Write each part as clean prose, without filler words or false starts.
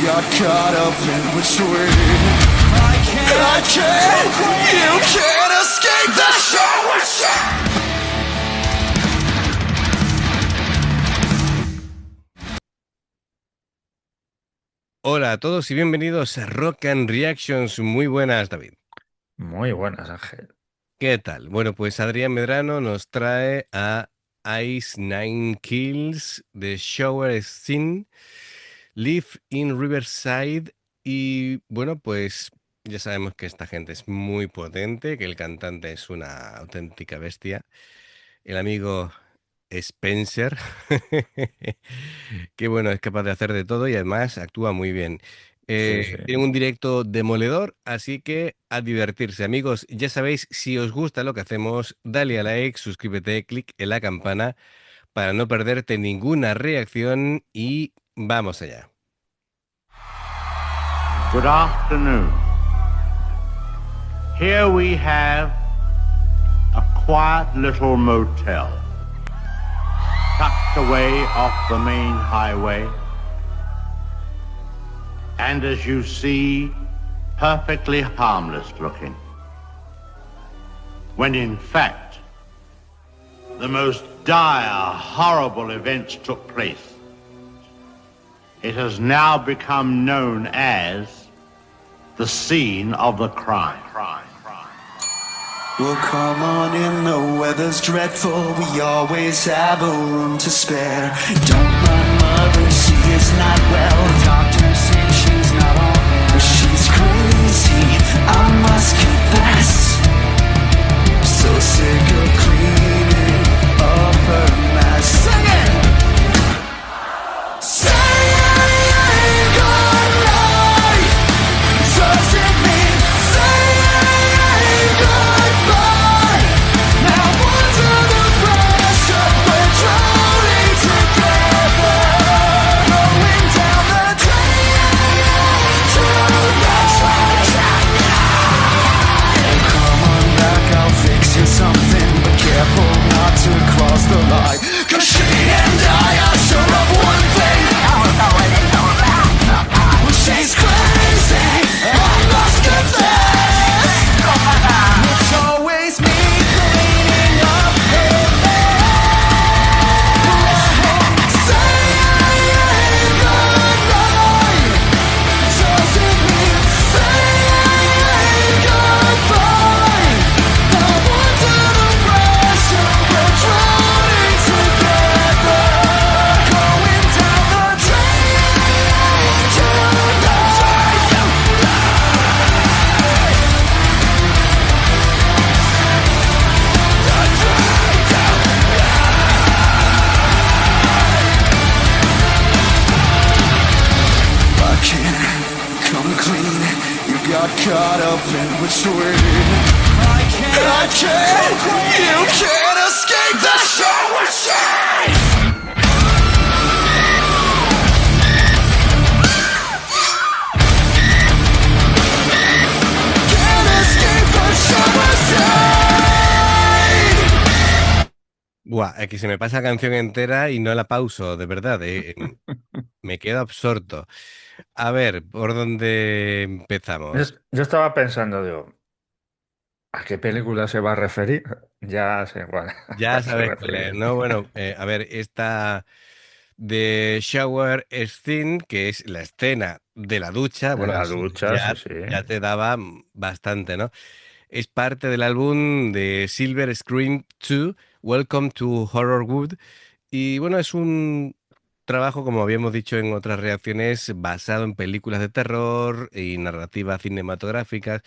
got caught up in between. I can't, you can't escape the show. Hola a todos y bienvenidos a Rock and Reactions. Muy buenas, David. Muy buenas, Ángel. ¿Qué tal? Bueno, pues Adrián Medrano nos trae a Ice Nine Kills, The Shower Scene, Live in Riverside y bueno, pues ya sabemos que esta gente es muy potente, que el cantante es una auténtica bestia. El amigo Spencer, que bueno, es capaz de hacer de todo y además actúa muy bien. Sí, sí. Tiene un directo demoledor, así que a divertirse. Amigos, ya sabéis, si os gusta lo que hacemos, dale a like, suscríbete, clic en la campana para no perderte ninguna reacción y vamos allá. Good afternoon. Here we have a quiet little motel tucked away off the main highway, and as you see, perfectly harmless looking, when in fact the most dire, horrible events took place. It has now become known as the scene of the crime. Well, come on in, the weather's dreadful. We always have a room to spare. Don't run, mother, she is not well. Doctor said she's not all there. She's crazy, I must confess. So sick of cleaning up her mess. Sing it! Saying goodnight doesn't mean saying goodbye. Now under the pressure, we're drowning together, going down the drain tonight. Come on back, I'll fix you something, but careful not to cross the line. 'Cause she and I are sure of one thing. She's crazy, I must confess. It's always me cleaning up her mess. Saying goodnight doesn't mean saying goodbye. Now under the pressure, we're drowning together, going down the drain tonight. I can't come clean. You got caught up in between. I can't. You can't escape the show. Can't escape the show. Buah, es que se me pasa la canción entera y no la pauso, de verdad, me quedo absorto. A ver, ¿por dónde Yo, empezamos? yo estaba pensando, digo, ¿a qué película se va a referir? Ya sé cuál, a Ya cuál se sabes cuál es, refiere. ¿no? Bueno, a ver, esta de Shower Scene, que es la escena de la ducha, De bueno, la eso ducha, sí, ya, sí. ya te daba bastante, ¿no? Es parte del álbum de Silver Scream 2, Welcome to Horrorwood. Y bueno, es un trabajo, como habíamos dicho en otras reacciones, basado en películas de terror y narrativas cinematográficas.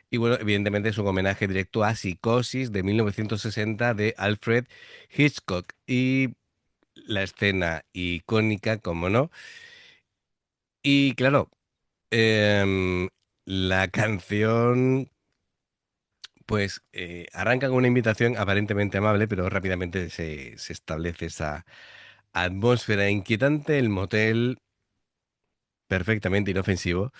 Y bueno, evidentemente es un homenaje directo a Psicosis de 1960 de Alfred Hitchcock. Y la escena icónica, como no. Y claro, em, la canción, pues arranca con una invitación aparentemente amable, pero rápidamente se establece esa atmósfera inquietante. El motel, perfectamente inofensivo,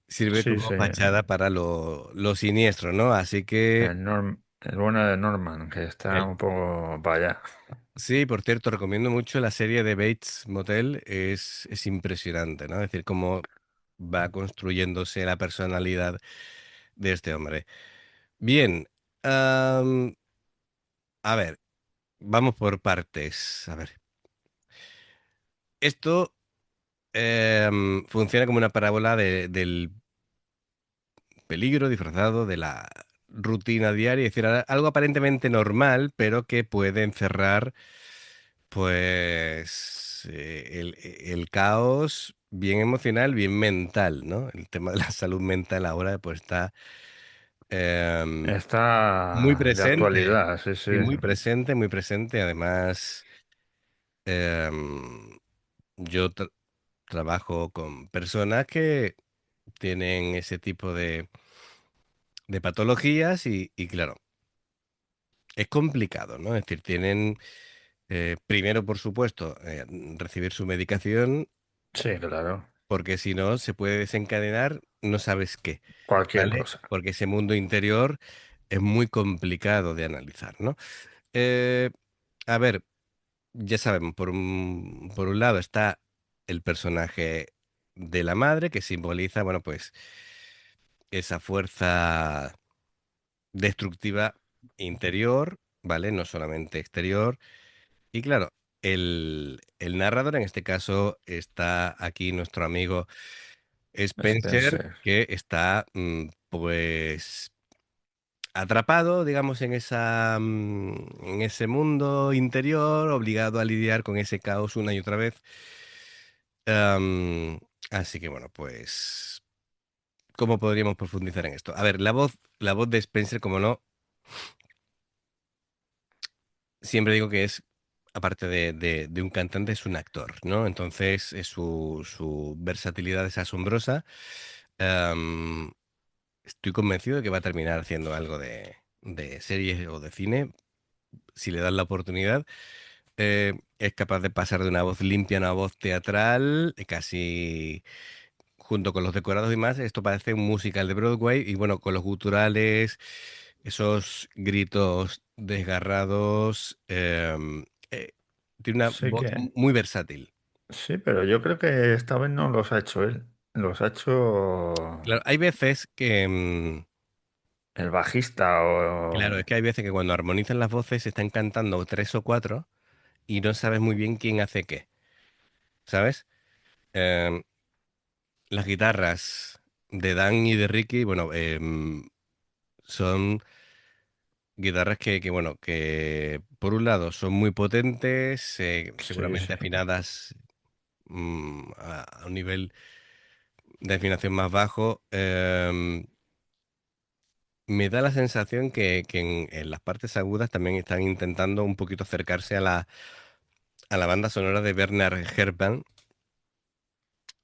sirve Sí, como sí. fachada para lo siniestro, ¿no? Así que, El bueno de Norman, que está el- un poco para allá. sí, por cierto, recomiendo mucho la serie de Bates Motel, es impresionante, ¿no? Es decir, como va construyéndose la personalidad de este hombre. Bien, am, a ver, vamos por partes. A ver, esto funciona como una parábola del peligro disfrazado de la rutina diaria, es decir, algo aparentemente normal, pero que puede encerrar, pues, el caos bien emocional, bien mental, ¿no? El tema de la salud mental ahora, pues, está em, muy Está de presente, actualidad, sí, sí. y muy presente, muy presente. Además, em, yo trabajo con personas que tienen ese tipo de patologías y claro, es complicado, ¿no? Es decir, tienen, primero, por supuesto, recibir su medicación, Sí, claro. porque si no, se puede desencadenar, no sabes qué, Cualquier ¿vale? cosa. Porque ese mundo interior es muy complicado de analizar, ¿no? Eh, a ver, ya sabemos, por un lado está el personaje de la madre, que simboliza, bueno, pues esa fuerza destructiva interior, ¿vale? No solamente exterior. Y claro, el narrador, en este caso, está aquí nuestro amigo Spencer, Spencer. que está, pues, atrapado, digamos, en ese mundo interior, obligado a lidiar con ese caos una y otra vez. Am, Así que bueno, pues, ¿cómo podríamos profundizar en esto? A ver, la voz de Spencer, como no, siempre digo que es, aparte de un cantante, es un actor, ¿no? Entonces, su versatilidad es asombrosa. Am, Estoy convencido de que va a terminar haciendo algo de series o de cine, si le dan la oportunidad. Es capaz de pasar de una voz limpia a una voz teatral, casi junto con los decorados y más. Esto parece un musical de Broadway y bueno, con los guturales, esos gritos desgarrados. Tiene una Sí voz que, muy versátil. sí, pero yo creo que esta vez no los ha hecho él. Los ha hecho Claro, hay veces que, el bajista claro, es que hay veces que cuando armonizan las voces están cantando tres o cuatro y no sabes muy bien quién hace qué, ¿sabes? Em, las guitarras de Dan y de Ricky, bueno, son guitarras bueno, que por un lado son muy potentes, Sí, seguramente sí. afinadas, a un nivel de afinación más bajo. Me da la sensación que en las partes agudas también están intentando un poquito acercarse a la banda sonora de Bernard Herrmann.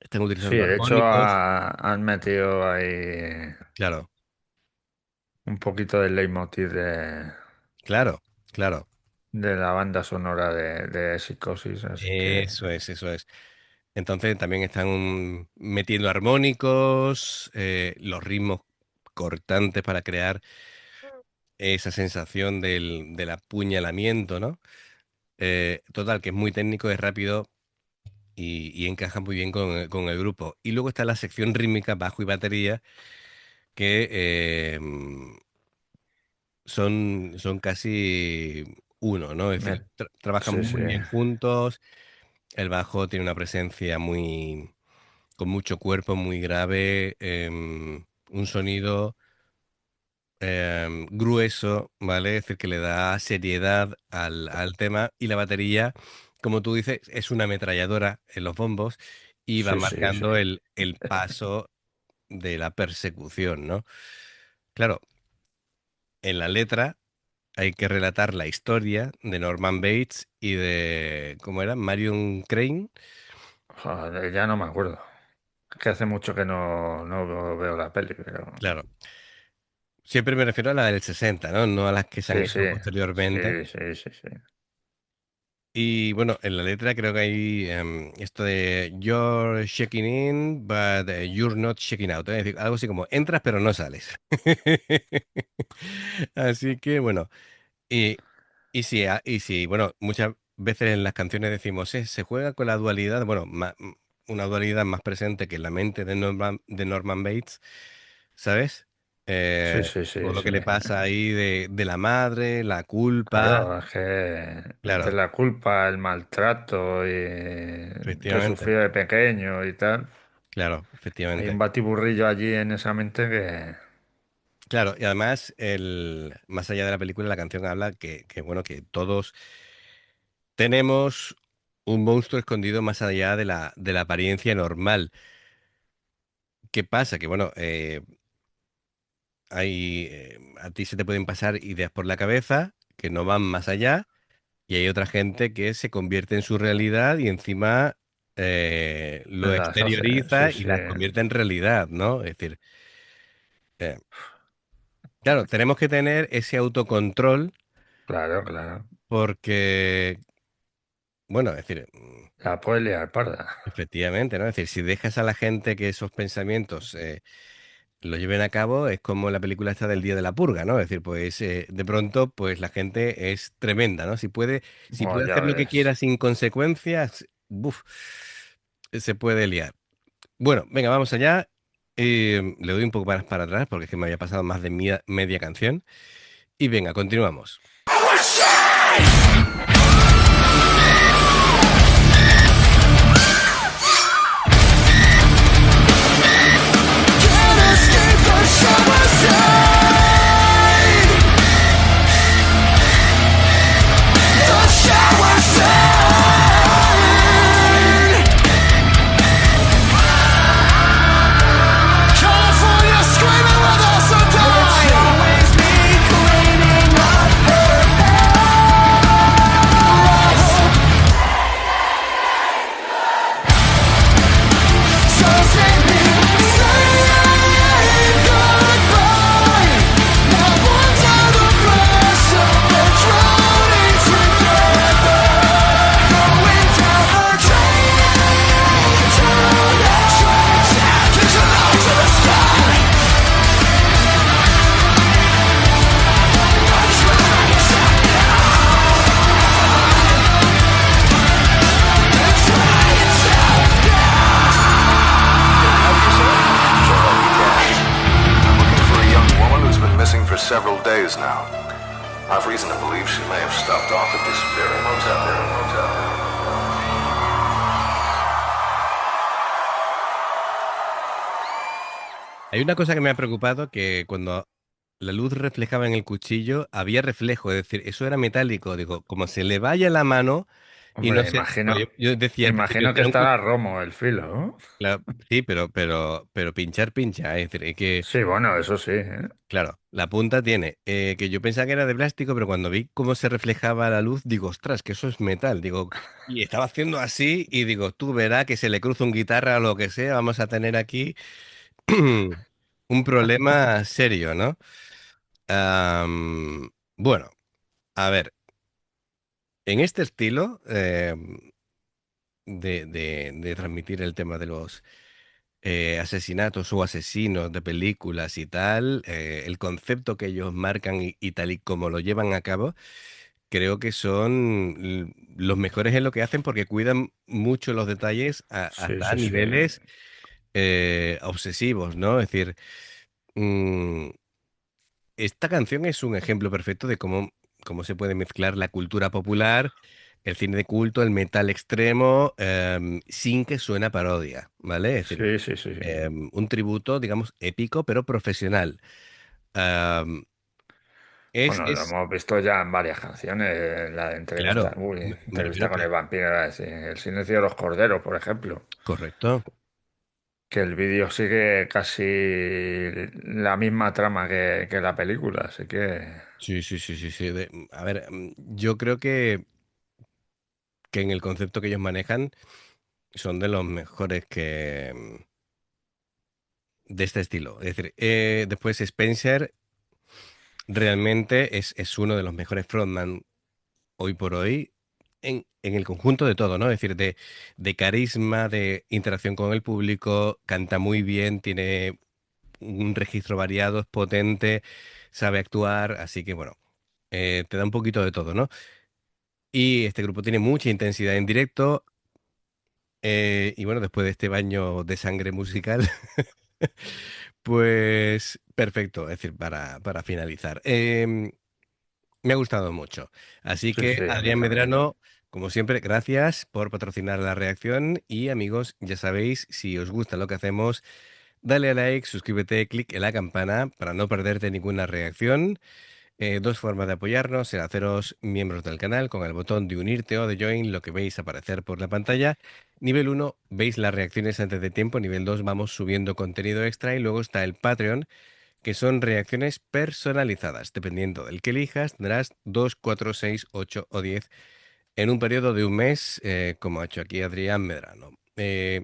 Están Sí, utilizando de hecho armónicos. han metido ahí Claro, un poquito del leitmotiv claro, claro. de la banda sonora de Psicosis, así que Eso es, eso es. Entonces también están metiendo armónicos, los ritmos cortantes para crear esa sensación del apuñalamiento, ¿no? Total, que es muy técnico, es rápido y encaja muy bien con el grupo. Y luego está la sección rítmica, bajo y batería, que son casi uno, ¿no? Es decir, me- trabajan sí, sí, muy bien juntos. El bajo tiene una presencia con mucho cuerpo, muy grave, un sonido grueso, ¿vale? Es decir, que le da seriedad al tema y la batería, como tú dices, es una ametralladora en los bombos y va sí, sí, sí. marcando el paso de la persecución, ¿no? Claro, en la letra hay que relatar la historia de Norman Bates y de, ¿cómo era? Marion Crane. Joder, ya no me acuerdo. Es que hace mucho que no veo la peli, pero Claro, siempre me refiero a la del 60, ¿no? No a las que se han sí, sí, hecho posteriormente. sí, sí, sí, sí. Y bueno, en la letra creo que hay esto de You're checking in, but you're not checking out. Es decir, algo así como entras pero no sales. Así que bueno, y, y sí, bueno, muchas veces en las canciones decimos, se juega con la dualidad. Bueno, una dualidad más presente que en la mente de Norman Bates, ¿sabes? Sí, Eh, sí, Todo sí, lo sí. que le pasa ahí de la madre, la culpa, Claro, es que entre claro, la culpa, el maltrato y que efectivamente, sufrió de pequeño y tal, claro, hay un efectivamente. batiburrillo allí en esa mente que... Claro, y además, más allá de la película, la canción habla bueno, que todos tenemos un monstruo escondido más allá de la apariencia normal. ¿Qué pasa? Que bueno, a ti se te pueden pasar ideas por la cabeza que no van más allá, y hay otra gente que se convierte en su realidad y encima lo Las hace, sí, exterioriza y sí, las convierte en realidad, ¿no? Es decir, eh, claro, tenemos que tener ese autocontrol claro, claro. porque, bueno, es decir, La puede liar parda. efectivamente, ¿no? Es decir, si dejas a la gente que esos pensamientos lo lleven a cabo, es como la película esta del Día de la Purga, ¿no? Es decir, pues de pronto, pues la gente es tremenda, ¿no? Si Oh, puede ya hacer lo que ves. quiera sin consecuencias, buf, se puede liar. Bueno, venga, vamos allá. Le doy un poco para atrás porque es que me había pasado más de media canción. Y venga, continuamos. California screaming with us or die. It's always me cleaning up her mess. So take me saying goodbye. Now under the pressure, we're drowning together. Going down the drain to the tracks. Kick your love to the sky. I'm looking for a young woman who's been missing for several days now. I've reason to believe she may have stopped off at this very motel. Hay una cosa que me ha preocupado, que cuando la luz reflejaba en el cuchillo, había reflejo, es decir, eso era metálico. Digo, como se le vaya la mano y no Hombre, sé, porque yo decía al principio, imagino que será un estará romo el filo, ¿no? sí, pero pinchar pincha, es decir, es que, Sí, bueno, eso sí, ¿eh? claro, la punta tiene, que yo pensaba que era de plástico, pero cuando vi cómo se reflejaba la luz, digo, ostras, que eso es metal, digo, y estaba haciendo así, y digo, tú verás que se le cruza un guitarra o lo que sea, vamos a tener aquí un problema serio, ¿no? Bueno, a ver, en este estilo de transmitir el tema de los asesinatos o asesinos de películas y tal, el concepto que ellos marcan y tal y como lo llevan a cabo, creo que son los mejores en lo que hacen porque cuidan mucho los detalles Sí, hasta a sí, sí. niveles obsesivos, ¿no? Es decir, mm, esta canción es un ejemplo perfecto de cómo se puede mezclar la cultura popular, el cine de culto, el metal extremo, sin que suene a parodia, ¿vale? Es decir, Sí, sí, sí, sí. un tributo, digamos, épico, pero profesional. Em, Bueno, lo es, hemos visto ya en varias canciones, la de claro, entrevista, uy, me refiero entrevista con el que, vampiro, sí, El silencio de los corderos, por ejemplo, correcto. que el vídeo sigue casi la misma trama que la película, así que Sí, sí, sí, sí, sí. A ver, yo creo que en el concepto que ellos manejan son de los mejores de este estilo. Es decir, después Spencer realmente es uno de los mejores frontman hoy por hoy en el conjunto de todo, ¿no? Es decir, de carisma, de interacción con el público, canta muy bien, tiene un registro variado, es potente, sabe actuar, así que bueno, te da un poquito de todo, ¿no? Y este grupo tiene mucha intensidad en directo, Y bueno, después de este baño de sangre musical, pues perfecto, es decir, para finalizar. Me ha gustado mucho. Así Sí, que, sí, a mí Adrián también. Medrano, como siempre, gracias por patrocinar la reacción. Y amigos, ya sabéis, si os gusta lo que hacemos, dale a like, suscríbete, clic en la campana para no perderte ninguna reacción. Dos formas de apoyarnos: el haceros miembros del canal con el botón de unirte o de join, lo que veis aparecer por la pantalla. Nivel 1, veis las reacciones antes de tiempo. Nivel 2, vamos subiendo contenido extra. Y luego está el Patreon, que son reacciones personalizadas. Dependiendo del que elijas, tendrás 2, 4, 6, 8 o 10 en un periodo de un mes, como ha hecho aquí Adrián Medrano.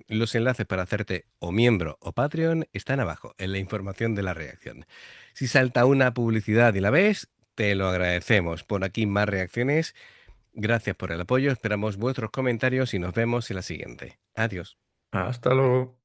Los enlaces para hacerte o miembro o Patreon están abajo, en la información de la reacción. Si salta una publicidad y la ves, te lo agradecemos. Por aquí más reacciones. Gracias por el apoyo, esperamos vuestros comentarios y nos vemos en la siguiente. Adiós. Hasta luego.